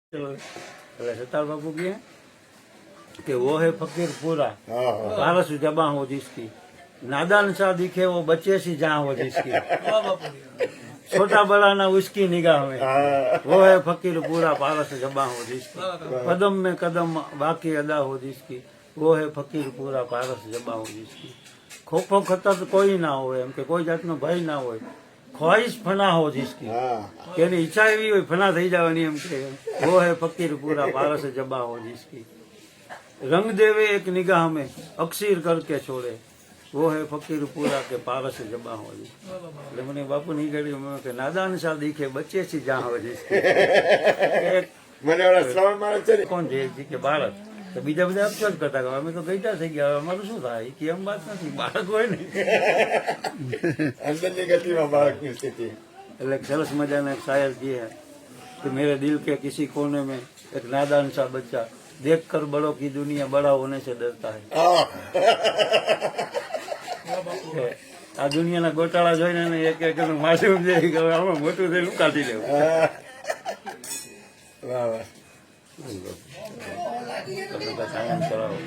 सतार बाबू की है कि वो है फकीर पूरा पारस जबा हो जिसकी नादान सा दिखे वो बच्चे सी जहाँ हो जिसकी छोटा बड़ा ना उसकी निगाह में वो है फकीर पूरा पारस जबा हो जिसकी कदम में कदम बाकी अदा हो जिसकी वो है फकीर पूरा पारस जबा हो जिसकी खोखो खतर कोई ना हो एम के कोई जातनो भय ना हो ख्वाहिश फना हो जिसकी तेरी ઈચ્છા એવી હોય ફના થઈ જવાની એમ કે वो है फकीर पूरा पारस जबा हो जिसकी रंग देवे एक निगाह में अक्षीर करके छोड़े वो है फकीर पूरा के पारस जबा हो जिसकी એટલે મને બાપુ ની ગળી કે નાદાન સા દીખે બચ્ચે સી જા हो जिसकी મને ઓલા શ્રવણ માણસ છે ને કોણ છે કે બાળક તો બીજા બધા અફસોસ કરતા કે અમે તો ગઈટા થઈ ગયા અમારું શું થાય કે એમ વાત નથી બાળક હોય ને અંદરની ગતિમાં બાળકની સ્થિતિ એટલે સરસ મજાના એક શાયર जी है कि मेरे दिल के किसी कोने में एक नादान सा बच्चा देख कर बड़ों की दुनिया बड़ा होने से डरता है આ દુનિયાના ગોટાળા જોઈને એક એક માસૂમ જે આમાં મોટું થઈને કાઢી લેવું વાહ વાહ કાયમ કરાવો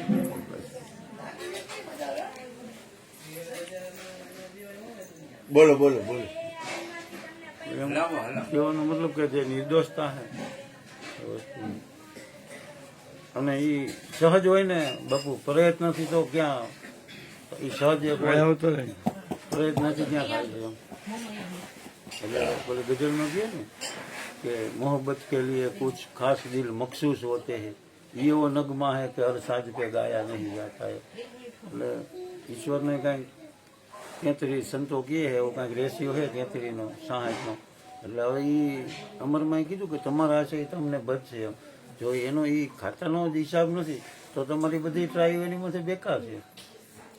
બોલો બોલો બોલો કહેવાનો મતલબ કે જે નિર્દોષતા હે અને એ સહજ હોય ને બાપુ પ્રયત્નથી તો ક્યાં એ સહજ પ્રયત્નથી ક્યાં થાય છે એટલે બોલે ગઝલમાં કહે ને कि मोहब्बत के लिए कुछ खास दिल मखसूस होते हैं ये वो नगमा है कि हर साज पे गाया नहीं जाता है એટલે ઈશ્વરને કાંઈક 33 સંતો કહે છે એવો કાંઈક રેશિયો છે 33નો 60નો એટલે હવે એ અમરમાં કીધું કે તમારા છે એ તમને બચશે એમ જો એનો એ ખાતાનો જ હિસાબ નથી તો તમારી બધી ટ્રાય એની માટે બેકાર છે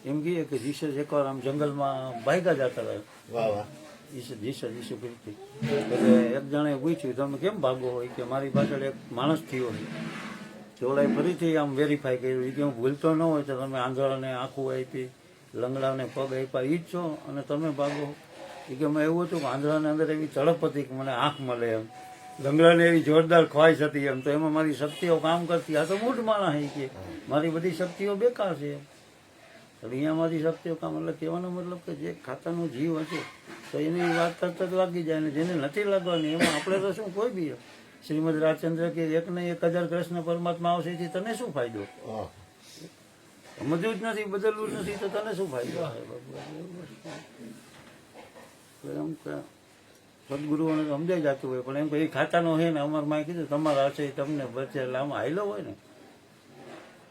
એમ કહીએ કે જીસસ એકવાર આમ જંગલમાં ભાગ્યા જતા રહ્યા વાહ વાહ જીસુ કીર્તિ એટલે એક જણે પૂછ્યું તમે કેમ ભાગો હોય કે મારી પાછળ એક માણસ થયો હોય ચોલાએ ફરીથી આમ વેરીફાઈ કર્યું કે હું ભૂલતો ન હોય તો તમે આંધળાને આંખું આપી લંગડાને પગ આપ્યા એ જ છો અને તમે ભાગો એ કે મેં એવું હતું કે આંધળાને અંદર એવી તડપ હતી કે મને આંખ મળે એમ લંગડાને એવી જોરદાર ખ્વાહિશ હતી એમ તો એમાં મારી શક્તિઓ કામ કરતી આ તો મૂઢ માણસ કે મારી બધી શક્તિઓ બેકાર છે એટલે અહીંયા મારી શક્તિઓ કામ એટલે કહેવાનો મતલબ કે જે ખાતાનો જીવ હશે તો એની વાત તરત જ લાગી જાય ને જેને નથી લાગવાની એમાં આપણે તો શું કોઈ બી શ્રીમદ રાજચંદ્ર કે 1,000 કૃષ્ણ પરમાત્મા આવશે એથી તને શું ફાયદો સમજવું જ નથી બદલવું જ નથી તો તને શું ફાયદો એમ કે સદગુરુઓને સમજાઈ જતું હોય પણ એમ કે એ ખાતાનો છે ને અમારમાં કીધું તમારા હશે તમને બચે એટલે આમાં હાયલો હોય ને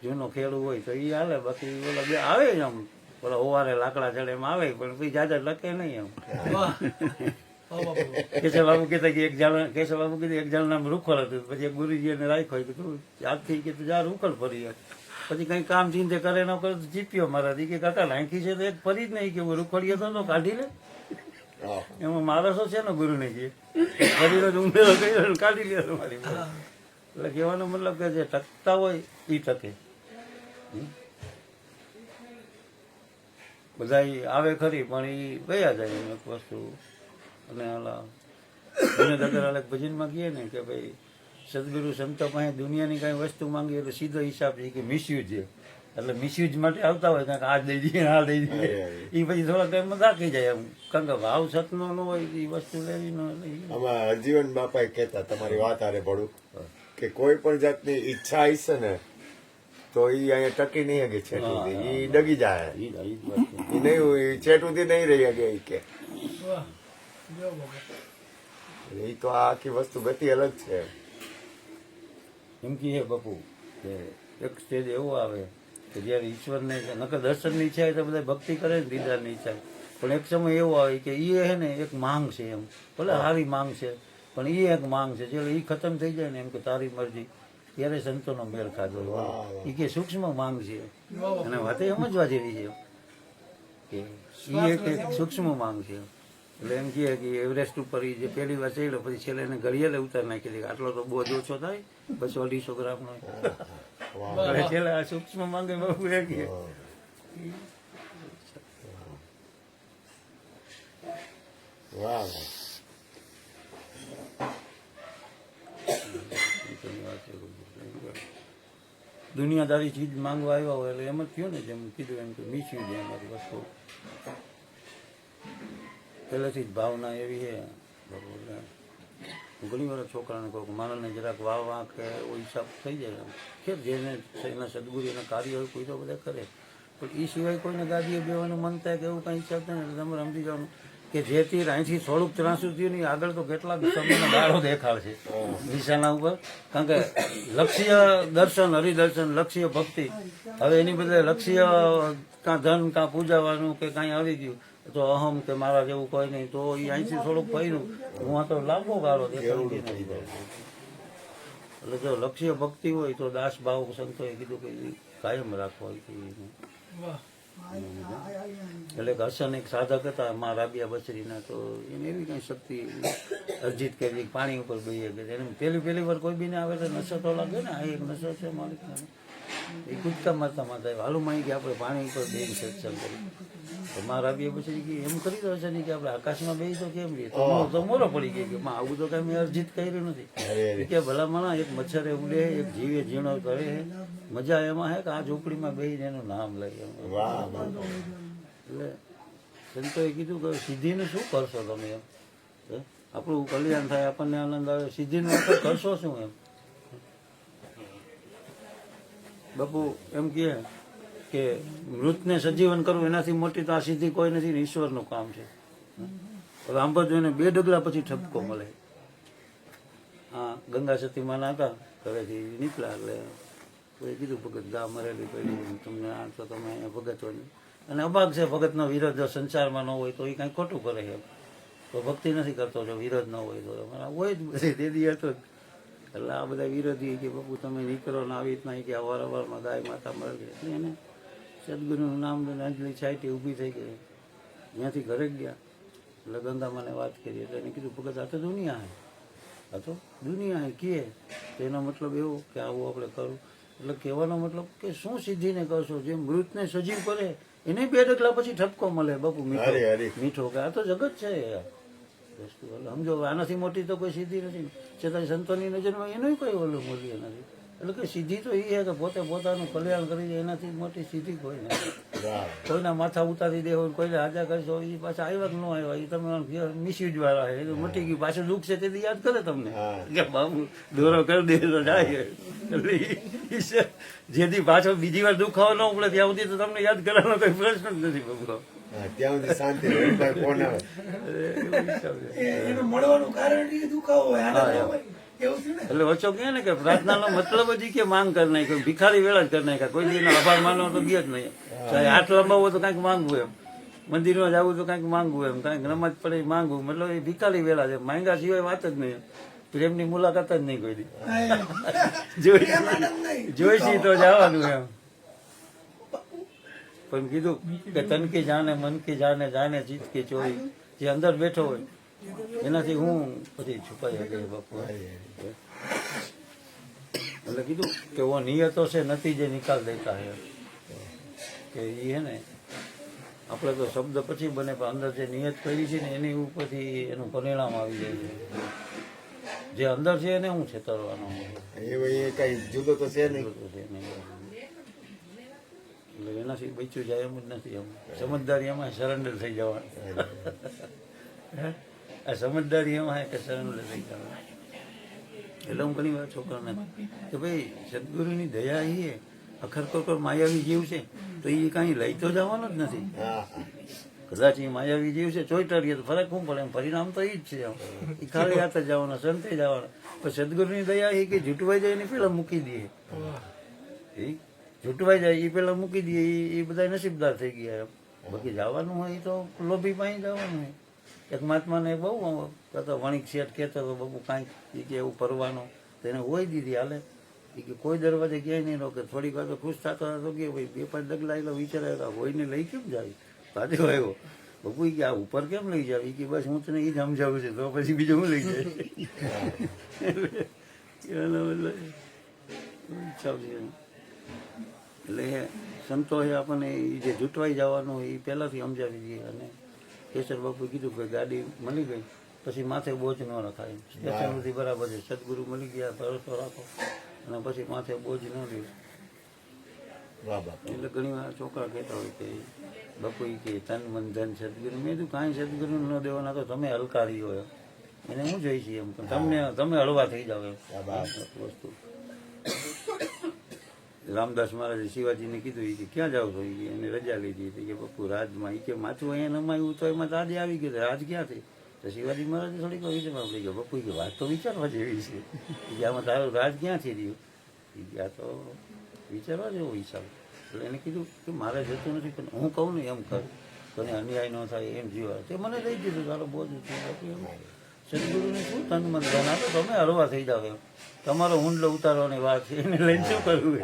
જૂનો ખેડૂ હોય તો એ હાલે બાકી ઓલા બે આવે જ આમ ઓલા ઓવારે લાકડા ચડે એમ આવે પણ પછી જાજા લખે નહીં એમ કેશવ બાબુ કહેતા કે કેશવ બાબુ કીધું એક જણ નામ રૂખડ હતું પછી એક ગુરુજીને રાખ્યો કે તું આજથી કે તું જા રૂખડ ફરી પછી કઈ કામ ચિંતે કરે ન કરે તો જીપ્યો મારાથી કે કાકા લાંખી છે તો એક ફરી જ નહીં કે હું રૂખડીએ તો કાઢી લે એમાં માણસો છે ને ગુરુને કે ફરીનો જ ઉમેરો કર્યો કાઢી લે મારી એટલે કહેવાનો મતલબ કે જે ટકતા હોય એ ટકે બધા આવે ખરી પણ એ ગયા જાય એમ એક વસ્તુ અને ઓલા દુનિયા એક ભજનમાં કહીએ ને કે ભાઈ સદગુરુ સંતો પાસે દુનિયાની કાંઈ વસ્તુ માંગીએ એટલે સીધો હિસાબ છે કે મિસયુઝ છે એટલે મિસયુઝ માટે આવતા હોય કાંઈક આ દઈ દઈએ આ દઈ દઈએ એ પછી થોડા ટાઈમમાં રાખી જાય એમ કારણ કે ભાવ સતનો ન હોય એ વસ્તુ લેવી ન આમાં હરજીવન બાપા કહેતા તમારી વાત આરે પડું કે કોઈ પણ જાતની ઈચ્છા હશે ને તો એ અહીંયા ટકી નહીં હગે છેટુથી એ ડગી જાય એ નહીં છેટુથી નહીં રહી હગે એ કે એ તો આ આખી વસ્તુ ગતિ અલગ છે એમ કે બાપુ કે એક સ્ટેજ એવો આવે કે જયારે ઈશ્વરને નકર દર્શનની ઈચ્છા હોય તો બધા ભક્તિ કરે ને દીદારની ઈચ્છા પણ એક સમય એવો આવે કે એ હે ને એક માંગ છે એમ ભલે સારી માંગ છે પણ એ એક માંગ છે એટલે એ ખતમ થઈ જાય ને એમ કે તારી મરજી ત્યારે સંતોનો મેળ ખાધો એ કે સૂક્ષ્મ માંગ છે અને વાતે સમજવા જેવી છે કે એ એક સૂક્ષ્મ માંગ છે એટલે એમ કહે કે એવરેસ્ટ ઉપર જે પહેલી વાર ચડ્યો પછી છેલ્લે એને ઘડિયાળે ઉતાર નાખી દે આટલો તો બોજ ઓછો થાય 200-250 ગ્રામનો છેલ્લે આ સૂક્ષ્મ માંગે બહુ એ કે વાહ છે. દુનિયાદારી ચીજ માંગવા આવ્યા હોય એટલે એમ જ થયું ને, જેમ કીધું એમ કે મિસયુઝ છે અમારી વસ્તુ. પહેલેથી જ ભાવના એવી છે. બરોબર. હું ઘણી વાર છોકરાને કહું કે માણસને જરાક વાહ કે એવો હિસાબ થઈ જાય. કે જેને એના સદગુરુ એના કાર્ય હોય કોઈ તો બધા કરે, પણ એ સિવાય કોઈને ગાદીએ બેવાનું મન થાય કે એવું કંઈ હિસાબ થાય ને તમારે સમજી જવાનું કે જે તીર અહીંથી થોડુંક ત્રાસું થયું નહીં આગળ તો કેટલાક સમયનો ગાળો દેખાડશે નિશાના ઉપર. કારણ કે લક્ષ્ય દર્શન, હરિદર્શન, લક્ષ્ય ભક્તિ. હવે એની બદલે લક્ષ્ય કાં ધન કાં પૂજાવાનું કે કાંઈ આવી ગયું તો અહમ કે મારા જેવું કોઈ નહીં, તો એ અહીંથી થોડુંક ફર્યું હું આ તો લાંબો ગાળો દેખાડી નથી જાય. એટલે જો લક્ષ્ય ભક્તિ હોય તો દાસ ભાવ સંતોએ કીધું કે કાયમ રાખવા. એટલે હસન એક સાધક હતા મા રાબિયા બસરીના, તો એને એવી કઈ શક્તિ અર્જિત કરી પાણી ઉપર બેહીએ કે એને પહેલી વાર કોઈ બીને આવે તો નશો તો લાગે ને, આ એક નશો છે માલિક. એ કૂદકા મારતા મારતા હાલું માની કે આપણે પાણી ઉપર બેહીને સત્સંગ કરી. તો મા રાબિયા બસરી કે એમ કરી દો છે ને કે આપણે આકાશમાં બેહી તો કેમ રહીએ, તો મોરો પડી ગઈ કે માં આવું તો કઈ મેં અર્જિત કર્યું નથી. કે ભલા માણા એક મચ્છરે ઉડે, એક જીવે ઝીણો કરે, મજા એમાં હે કે આ ઝૂંપડીમાં બેહીને એનું નામ લઈએ. એટલે સંતોએ કીધું કે સિદ્ધિનું શું કરશો તમે એમ, આપણું કલ્યાણ થાય, આપણને આનંદ આવે, સિદ્ધિનું આપણે કરશો શું એમ. બાપુ એમ કે મૃતને સજીવન કરવું એનાથી મોટી તો આ સિદ્ધિ કોઈ નથી ને ઈશ્વરનું કામ છે. હવે આંબો જોઈને 2 ડગલા પછી ઠપકો મળે. હા, ગંગા સતીમાના હતા, ઘરેથી નીકળ્યા એટલે કોઈ કીધું ભગત ગા મરેલી પડી તમને આ તો તમે અહીંયા ભગત હોય. અને અભાગ છે ભગતનો વિરોધ જો સંસારમાં ન હોય તો એ કાંઈ ખોટું કરે એમ, તો ભક્તિ નથી કરતો જો વિરોધ ન હોય તો. હોય જ બધી દેદી હતો. એટલે આ બધા વિરોધી કે બાપુ તમે નીકળો ને આવી રીતના કે અવારવારમાં ગાય માતા મળે એટલે એને સદગુરુનું નામ લઈને અંજલિ છાંટી ઊભી થઈ ગઈ. ત્યાંથી ઘરે ગયા એટલે ગંગામાને વાત કરી એટલે એને કીધું ભગત આ તો દુનિયા હે, આ તો દુનિયા હે કહે તો એનો મતલબ એવો કે આવું આપણે કરવું. એટલે કહેવાનો મતલબ કે શું સિદ્ધિને કરશો, જે મૃતને સજીવ કરે એને 2 ડગલા પછી ઠપકો મળે. બાપુ મીઠો કે આ તો જગત છે વસ્તુ. સમજો આનાથી મોટી તો કોઈ સિદ્ધિ નથી, છતાં સંતોની નજરમાં એનું કોઈ ઓલું મૂલ્ય નથી. એટલે કે સિદ્ધિ તો એ છે કે પોતે પોતાનું કલ્યાણ કરી દે, એનાથી મોટી સિદ્ધિ કોઈ નથી. કોઈના માથા ઉતારી દે હોય, કોઈને હાજા કરશો એ પાછા આવ્યા કે ન આવ્યા એ તમે મિસયુઝ વાળા છે, એ મટી ગયું. પાછું દુઃખ છે તેથી યાદ કરે તમને કે બાબુ દોરો કરી દે તો જાય. એટલે જેથી પાછો બીજી વાર દુખાવો ન પડે ત્યાં સુધી તો તમને યાદ કરવાનો કોઈ પ્રશ્ન જ નથી બાબુ. ત્યાં સુધી શાંતિ ફોન આવે. એટલે ઓછો કહે ને કે પ્રાર્થનાનો મતલબ જ કે માંગ કરી નાખ્યો, ભિખારી વેળા જ કરી નાખ્યા. કોઈ એનો આભાર માનવો તો ગયા જ નહીં. ચાહે હાથ લંબાવવો તો કાંઈક માંગવું એમ, મંદિરમાં જવું તો કાંઈક માંગવું એમ, કાંઈક નમાજ પડે માંગવું. મતલબ એ ભિખારી વેળા છે, માંગ્યા સિવાય વાત જ નહીં. પ્રેમની મુલાકાત જ નહીં કોઈ દી. જોઈશી તો જવાનું એમ. પણ કીધું કે તન કી જાને મન કી જાને જાને જીત કી ચોરી, જે અંદર બેઠો હોય એનાથી હું પછી છુપાઈ ગઈ બાપુ. એટલે કીધું કે વો નિયતો છે નથી જે નિકાલ દેતા હે, કે એ હે ને આપણે તો શબ્દ પછી બને પણ અંદર જે નિયત કરી છે ને એની ઉપરથી એનું પરિણામ આવી જાય છે. જે અંદર છે એને હું છેતરવાનો એ કઈ જુદો તો છે નહીં. એટલે એનાથી બચ્યું જાય એમ જ નથી. એમ સમજદારી એમાં સરેન્ડર થઈ જવાનું. આ સમજદારી એમાં કે સરેન્ડર થઈ જવાનું. એટલે હું ઘણી વાર છોકરાને કે ભાઈ સદગુરુની દયા એ અખર કોકર માયાવી જીવ છે તો એ કાંઈ લઈ તો જવાનો જ નથી. કદાચ એ માયાવી જીવ છે ચોઈટરીએ તો ફરક શું પડે, એમ પરિણામ તો એ જ છે. એ ખાલી હાથે જવાના, સંતે જવાના. પણ સદગુરુની દયા એ કે જૂટવાઈ જાય એને પેલા મૂકી દે, એ જૂટવાઈ જાય એ પેલા મૂકી દે, એ બધા નસીબદાર થઈ ગયા. બાકી જવાનું હોય તો લોભી પાસે જવાનું હોય. એક મહાત્માને બહુ કહેતો વણિક શેઠ કહેતો હતો બાબુ કાંઈક એ કે એવું ફરવાનું તો એને હોય દીધી હાલે. એ કે કોઈ દરવાજે ક્યાંય નહીં રોકે. થોડીક વાર તો ખુશ થતો હતો કે ભાઈ 2-5 ડગલા એટલે વિચાર્યા હોયને લઈ કેમ જાય પાછો આવ્યો. બાપુ કે આ ઉપર કેમ લઈ જાવ? એ કે બસ હું તને એ જ સમજાવું છું તો પછી બીજું હું લઈ જાય. એટલે સંતોએ આપણને એ જે જૂટવાઈ જવાનું એ પહેલાંથી સમજાવી દઈએ. અને કેસર બાપુએ કીધું કે ગાડી મળી ગઈ પછી માથે બોજ ન રખાય, સ્ટેશન સુધી બરાબર છે. સદગુરુ મળી ગયા ભરોસો રાખો. અને પછી માથે બોજ ન લે. વાહ બાપા એટલે ઘણી વાર છોકરા કહેતા હોય કે બાપુ ઈ કે તન મન ધન સદગુરુ. મેં કીધું કાંઈ સદગુરુ ન દેવાના તો તમે હલકારી હોય એને હું જોઈ છીએ એમ તમે હળવા થઈ જાવ એમ વસ્તુ. રામદાસ મહારાજે શિવાજીને કીધું ઈ કે ક્યાં જાવ છો? ઈ કે એને રજા લીધી હતી કે પપ્પુ રાજમાં. ઈ કે માથું અહીંયા નમાયું તો એમાં દાદી આવી ગઈ રાજ ક્યાંથી? તો શિવાજી મહારાજે થોડીક વિચારવા પડી ગયો પપ્પુ કે વાત તો વિચારવા જેવી છે કે આમાં તારું રાજ ક્યાંથી રહ્યું? ઈ કે આ તો વિચારવા જેવો હિસાબ. એટલે એને કીધું કે મારે જતું નથી પણ હું કહું ને એમ કર તને અન્યાય ન થાય એમ જીવા. તે મને લઈ દીધું તારો બોજ સદગુરુને શું તન મન ધન આપે તમે હળવા થઈ જાવ એમ. તમારો હુંડલો ઉતારવાની વાત છે એને લઈને શું કરવું?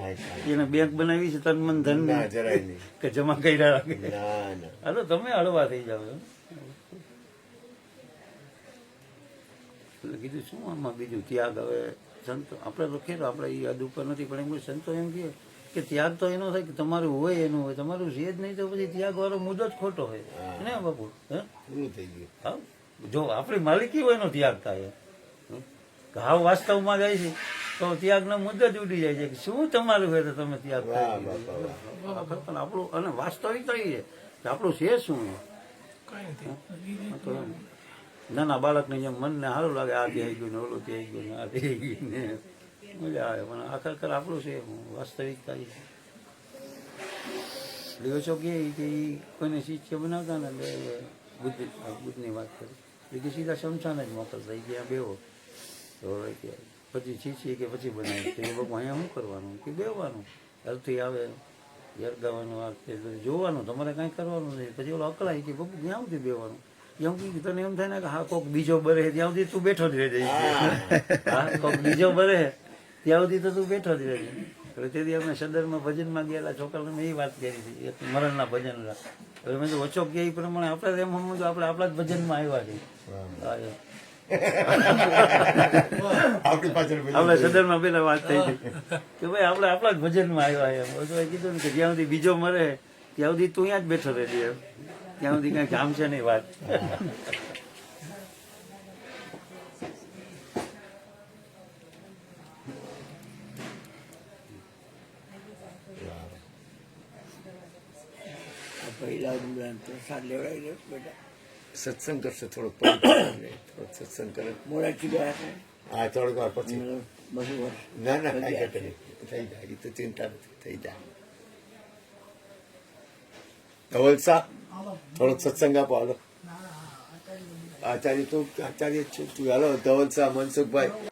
એને બેંક બનાવી છે તન મન ધન જરાય નહીં કે જમા કર્યા રાખે. ના ના હાલો તમે હળવા થઈ જાવ એમ. એટલે કીધું શું આમાં બીજું ત્યાગ. હવે સંતો આપણે તો ખેર આપણે એ યાદ ઉપર નથી પણ એમ સંતો એમ કહે કે ત્યાગ તો એનો થાય કે તમારું હોય એનું હોય, તમારું છે જ નહીં તો પછી ત્યાગ વાળો મુદ્દો જ ખોટો હોય ને બાપુ. હે પૂરું થઈ ગયું. હા જો આપણી માલિકી હોય એનો ત્યાગ થાય. હાવ વાસ્તવમાં જાય છે તો ત્યાગનો મુદ્દો જ ઉડી જાય છે કે શું તમારું હોય તો તમે ત્યાગ પણ આપણું અને વાસ્તવિકતા એ છે કે આપણું છે શું નાના બાળકને જેમ મનને સારું લાગે આ થઈ ગયું ને ઓલું થઈ ગયું ને આ થઈ ગયું ને મજા આવે પણ આખર આપણું છે વાસ્તવિકતા એ છે. દિવસો કે કોઈને શિષ્ય બનાવતા ને બુદ્ધની વાત કરી કે સીધા શમશાન જ મોકલતા એ કે બેવો તો હવે કે પછી શીશી કે પછી બનાવી તો એ બાબુ અહીંયા શું કરવાનું કે બેવાનું હલથી આવે યરગાવાનું આ જોવાનું તમારે કાંઈ કરવાનું નહીં. પછી ઓલો અકળાય કે બાબુ ક્યાં સુધી બેવાનું એમ કે તને એમ થાય ને કે હા કોક બીજો બરે ત્યાં સુધી તું બેઠો જ રહેજે. હા કોક બીજો બરે ત્યાં સુધી તો તું બેઠો જ રહેજે. એટલે તેથી અમે સદરમાં ભજનમાં ગયેલા છોકરાને મેં એ વાત કરી હતી એક મરણના ભજનના. એટલે મેં તો ઓછો કે એ પ્રમાણે આપણે એમ સમજો આપણે આપણા જ ભજનમાં આવ્યા છીએ. આપણે સદરમાં પેલા વાત થઈ હતી કે ભાઈ આપણે આપણા જ ભજનમાં આવ્યા એમ. બધું કીધું ને કે જ્યાં સુધી બીજો મરે ત્યાં સુધી તું ત્યાં જ બેઠો રહેજે એમ. ત્યાં સુધી કઈ કામ છે નહીં વાત. સત્સંગ કરશે થોડોક થોડોક સત્સંગ કરે હા થોડીક વાર પછી ના ના કાંઈ ઘટે નહીં થઈ જાય એ તો ચિંતા નથી થઈ જાય. ધવલસા થોડોક સત્સંગ આપો હાલો. આચાર્ય જ છું તું હાલો ધવલસા મનસુખભાઈ